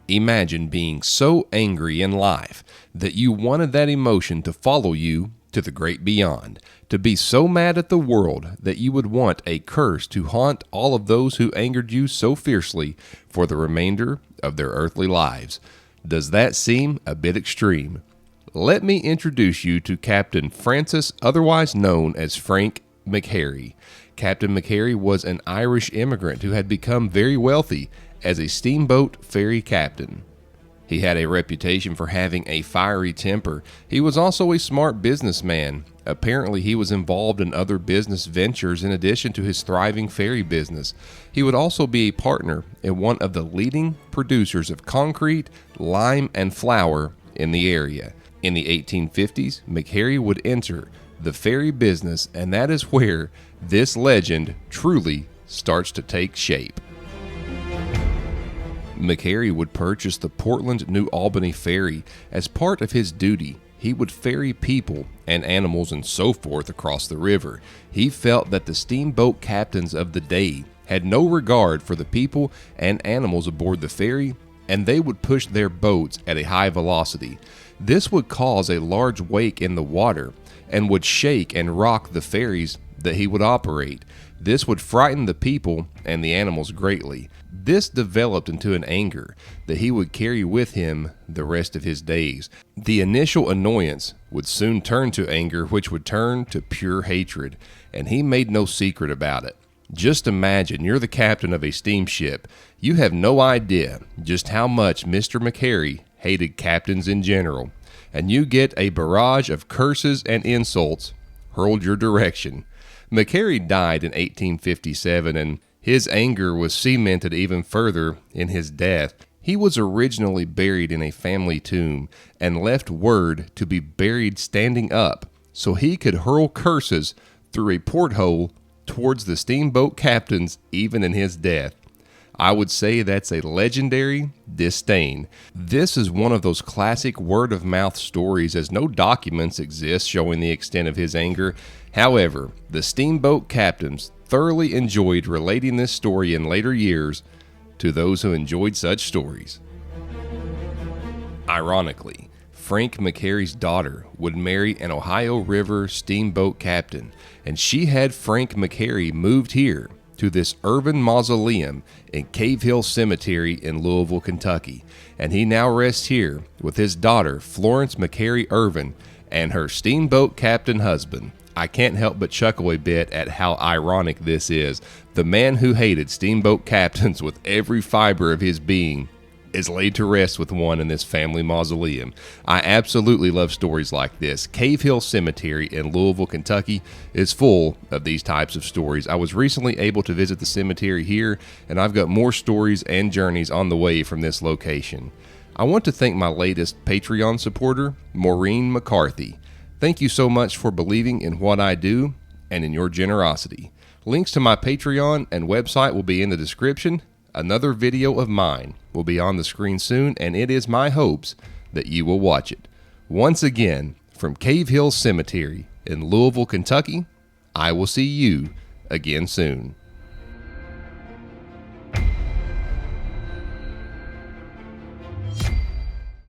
Imagine being so angry in life that you wanted that emotion to follow you to the great beyond, to be so mad at the world that you would want a curse to haunt all of those who angered you so fiercely for the remainder of their earthly lives. Does that seem a bit extreme? Let me introduce you to Captain Francis, otherwise known as Frank McHarry. Captain McHarry was an Irish immigrant who had become very wealthy as a steamboat ferry captain. He had a reputation for having a fiery temper. He was also a smart businessman. Apparently, he was involved in other business ventures in addition to his thriving ferry business. He would also be a partner in one of the leading producers of concrete, lime, and flour in the area. In the 1850s, McHarry would enter the ferry business, and that is where this legend truly starts to take shape. McHarry would purchase the Portland New Albany ferry. As part of his duty, he would ferry people and animals and so forth across the river. He felt that the steamboat captains of the day had no regard for the people and animals aboard the ferry, and they would push their boats at a high velocity. This would cause a large wake in the water and would shake and rock the ferries that he would operate. This would frighten the people and the animals greatly. This developed into an anger that he would carry with him the rest of his days. The initial annoyance would soon turn to anger, which would turn to pure hatred, and he made no secret about it. Just imagine you're the captain of a steamship. You have no idea just how much Mr. McHarry hated captains in general, and you get a barrage of curses and insults hurled your direction. McHarry died in 1857, and his anger was cemented even further in his death. He was originally buried in a family tomb and left word to be buried standing up so he could hurl curses through a porthole towards the steamboat captains even in his death. I would say that's a legendary disdain. This is one of those classic word-of-mouth stories, as no documents exist showing the extent of his anger. However, the steamboat captains thoroughly enjoyed relating this story in later years to those who enjoyed such stories. Ironically, Frank McHarry's daughter would marry an Ohio River steamboat captain, and she had Frank McHarry moved here to this urban mausoleum in Cave Hill Cemetery in Louisville, Kentucky, and he now rests here with his daughter, Florence McHarry Irvin, and her steamboat captain husband. I can't help but chuckle a bit at how ironic this is. The man who hated steamboat captains with every fiber of his being is laid to rest with one in this family mausoleum. I absolutely love stories like this. Cave Hill Cemetery in Louisville, Kentucky is full of these types of stories. I was recently able to visit the cemetery here, and I've got more stories and journeys on the way from this location. I want to thank my latest Patreon supporter, Maureen McCarthy. Thank you so much for believing in what I do and in your generosity. Links to my Patreon and website will be in the description. Another video of mine will be on the screen soon, and it is my hopes that you will watch it. Once again, from Cave Hill Cemetery in Louisville, Kentucky, I will see you again soon.